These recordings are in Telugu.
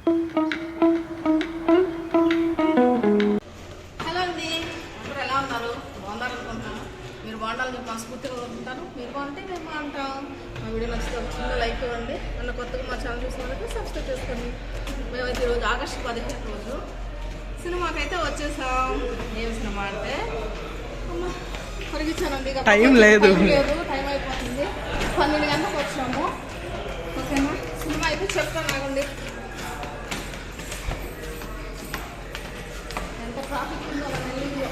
హలో అండి, అందరూ ఎలా ఉన్నారు? బాగున్నారు అనుకుంటున్నాను. మీరు బాగుండాలి, మీకు మనస్ఫూర్తిగా కోరుకుంటాను. మీరు బాగుంటే మేము బాగుంటాం. మా వీడియో నచ్చితే ఒక చిన్న లైక్ ఇవ్వండి. నన్ను కొత్తగా మా ఛానల్ చూసినందుకు సబ్స్క్రైబ్ చేసుకోండి. మేమైతే ఈరోజు ఆగస్టు 15 రోజు సినిమాకైతే వచ్చేసాం. ఏం సినిమా అంటే పరిగించానండి, టైం లేదు, టైం అయిపోతుంది. 12 గంటలకు వచ్చాము. ఓకేనా, సినిమా అయితే చెప్తాను ఆగండి. ఎంత ట్రాఫిక్ ఉందో నెల్లూరులో,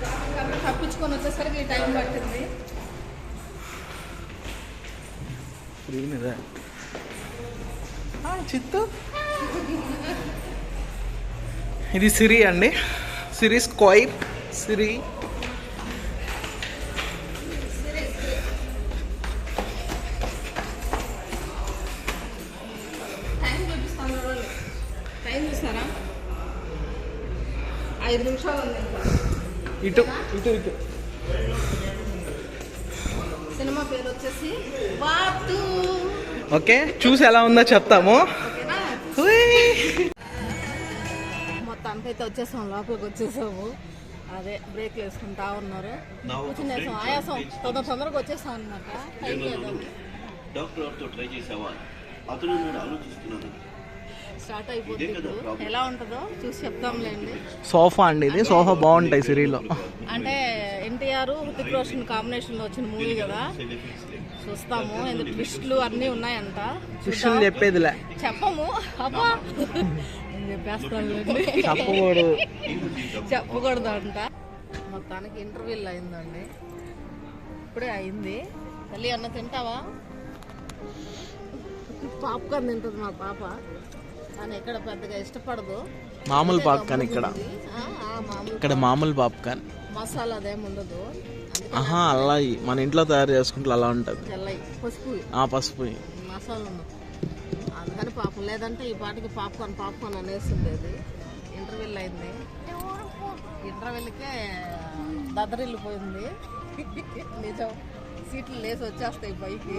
ట్రాఫిక్ అంతా తప్పించుకొని వచ్చేసరికి టైం పట్టింది. చిత్తు ఇది సిరి అండి, సిరి స్క్వైర్ సిరి. టైం చూపిస్తాను, టైం చూస్తారా? 5 నిమిషాలు ఉంది. ఇటు ఇటు ఇటు. సినిమా పేరు వచ్చేసి బాతు. ఓకే, చూసి ఎలా ఉందో చెప్తాము. ఓకేనా, మొత్తానికి అయితే వచ్చేసాం, లోపలికి వచ్చేసాము. అదే బ్రేక్లు వేసుకుంటా ఉన్నారు, కూర్చునేసాం. ఆయాసం తొందరగా వచ్చేసాం అనమాట. టైం లేదు, స్టార్ట్ అయిపోతుంది. ఎలా ఉంటుందో చూసి చెప్తాంలేండి. సోఫా అండి, ఇది సోఫా బాగుంటాయి సిరీలో. అంటే ఎన్టీఆర్ హృతిక్ రోషన్ కాంబినేషన్ లో వచ్చిన మూవీ కదా, చూస్తాము. ఎందుకు ట్విస్ట్లు అన్నీ ఉన్నాయంట. ట్విస్టులు చెప్పేదిలే, చెప్పము. అబ్బా చెప్పేస్తాను, చెప్పకూడదు అంట. మొత్తానికి ఇంటర్వ్యూలు అయిందండి, ఇప్పుడే అయింది. తల్లి అన్న తింటావా? పాప్కార్న్ తింటుంది మా పాప, కానీ ఇక్కడ పెద్దగా ఇష్టపడదు. మామూలు పాప్కార్న్ ఇక్కడ మామూలు పాప్కార్న్, మసాలా అదేం ఉండదు. ఆహా, అలా మన ఇంట్లో తయారు చేసుకుంటే అలా ఉంటుంది. పసుపు పసుపు మసాలా ఉండదు, అందుకని పాపం. లేదంటే ఈ పాటికి పాప్కార్న్ అనేసిండేది. ఇంటర్వ్యూలు అయింది, ఇంటర్వ్యూలకే దద్దరిల్లిపోయింది. నిజం, సీట్లు లేసి వచ్చేస్తాయి పైకి,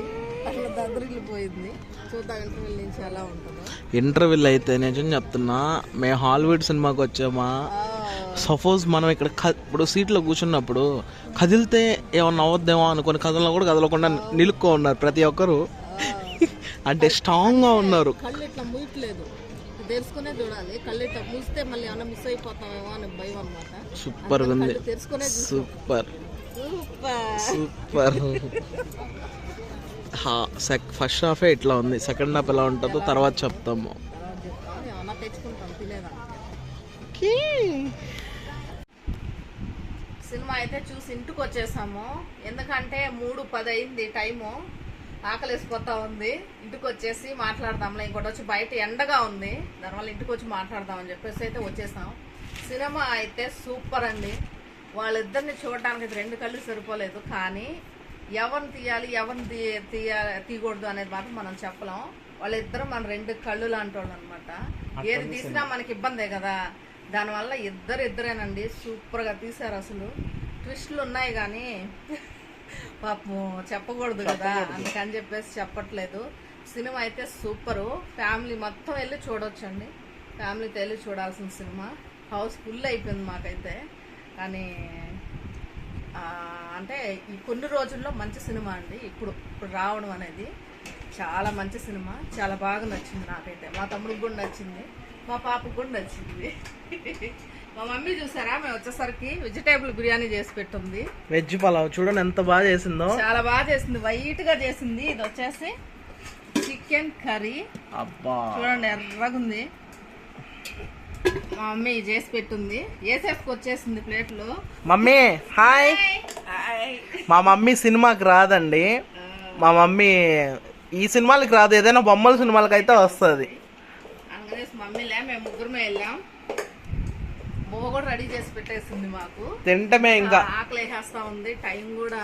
అట్లా దద్దరిల్లిపోయింది. చూద్దాం ఇంటర్వ్యూల నుంచి ఎలా ఉంటుందో. ఇంటర్వ్యూలు అయితే నిజం చెప్తున్నా, మేము హాలీవుడ్ సినిమాకి వచ్చామా, సపోజ్ మనం ఇక్కడ ఇప్పుడు సీట్లో కూర్చున్నప్పుడు కదిలితే ఏమన్నా అవ్వద్దేమో అనుకుని కదలలో కూడా కదలకుండా నిలుక్కో ఉన్నారు ప్రతి ఒక్కరు. అంటే స్ట్రాంగ్ గా ఉన్నారు. కళ్ళు ఇట్లా మూయట్లేదు, తెరుచుకునే చూడాలి. కళ్ళు ఇట్లా మూస్తే మళ్ళీ ఏమన్నా మిస్ అయిపోతామేమో అని భయం అనమాట. సూపర్ ఉంది, తెరుచుకునే సూపర్ సూపర్. ఫస్ట్ హాఫే ఇట్లా ఉంది, సెకండ్ హాఫ్ ఎలా ఉంటుందో తర్వాత చెప్తాము. తెచ్చుకుంటాం తినేదా. సినిమా అయితే చూసి ఇంటికి వచ్చేసాము. ఎందుకంటే 3:10 అయింది టైము, ఆకలేసిపోతా ఉంది. ఇంటికి వచ్చేసి మాట్లాడదాంలే, ఇంకోటి వచ్చి బయట ఎండగా ఉంది, దానివల్ల ఇంటికి వచ్చి మాట్లాడదామని చెప్పేసి అయితే వచ్చేసాం. సినిమా అయితే సూపర్ అండి. వాళ్ళిద్దరిని చూడడానికి 2 కళ్ళు సరిపోలేదు, కానీ ఎవరిని తీయాలి ఎవరిని తీయకూడదు అనేది మాత్రం మనం చెప్పలేం. వాళ్ళిద్దరు మన 2 కళ్ళు లాంటి వాళ్ళు అనమాట. ఏది తీసినా మనకి ఇబ్బందే కదా, దానివల్ల ఇద్దరేనండి. సూపర్గా తీశారు. అసలు ట్విస్టులు ఉన్నాయి కానీ పాపం చెప్పకూడదు కదా, అందుకని చెప్పేసి చెప్పట్లేదు. సినిమా అయితే సూపరు, ఫ్యామిలీ మొత్తం వెళ్ళి చూడొచ్చండి. ఫ్యామిలీతో వెళ్ళి చూడాల్సిన సినిమా. హౌస్ ఫుల్ అయిపోయింది మాకైతే. కానీ అంటే ఈ కొన్ని రోజుల్లో మంచి సినిమా అండి, ఇప్పుడు రావడం అనేది చాలా మంచి సినిమా. చాలా బాగా నచ్చింది నాకైతే. మా తమ్ముడికి కూడా నచ్చింది, మా పాపకు కూడా నచ్చింది. మా మమ్మీ చూసారా, మేము వచ్చేసరికి వెజిటేబుల్ బిర్యానీ చేసి పెట్టింది. వెజ్ పలావ్ చూడండి ఎంత బాగా చేసిందో, చాలా బాగా చేసింది, వైట్ గా చేసింది. ఇది వచ్చేసి చికెన్ కర్రీ. అబ్బా చూడండి ఎర్రగుంది. మా మమ్మీ చేసి పెట్టింది, ఏసేఫ్కి వచ్చేసింది ప్లేట్లో. Mummy hi. మా మమ్మీ సినిమాకి రాదండి, మా మమ్మీ ఈ సినిమాలకి రాదు, ఏదైనా బొమ్మల సినిమాలకి అయితే వస్తుంది. అందుకనే మమ్మీలే మేము ముగ్గురమే వెళ్ళాం. బొమ్మ కూడా రెడీ చేసి పెట్టేసింది మాకు. తింటమే ఇంకా ఆకలి వేసేస్తా ఉంది. టైం కూడా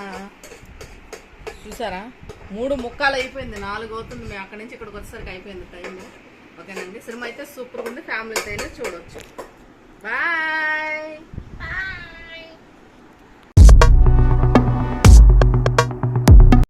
చూసారా 3:45 అయిపోయింది, 4 అవుతుంది. మేము అక్కడి నుంచి ఇక్కడికి వచ్చేసరికి అయిపోయింది టైం. ఓకేనండి, సినిమా అయితే సూపర్గా ఉంది, ఫ్యామిలీతో వెళ్ళి చూడవచ్చు. బాయ్.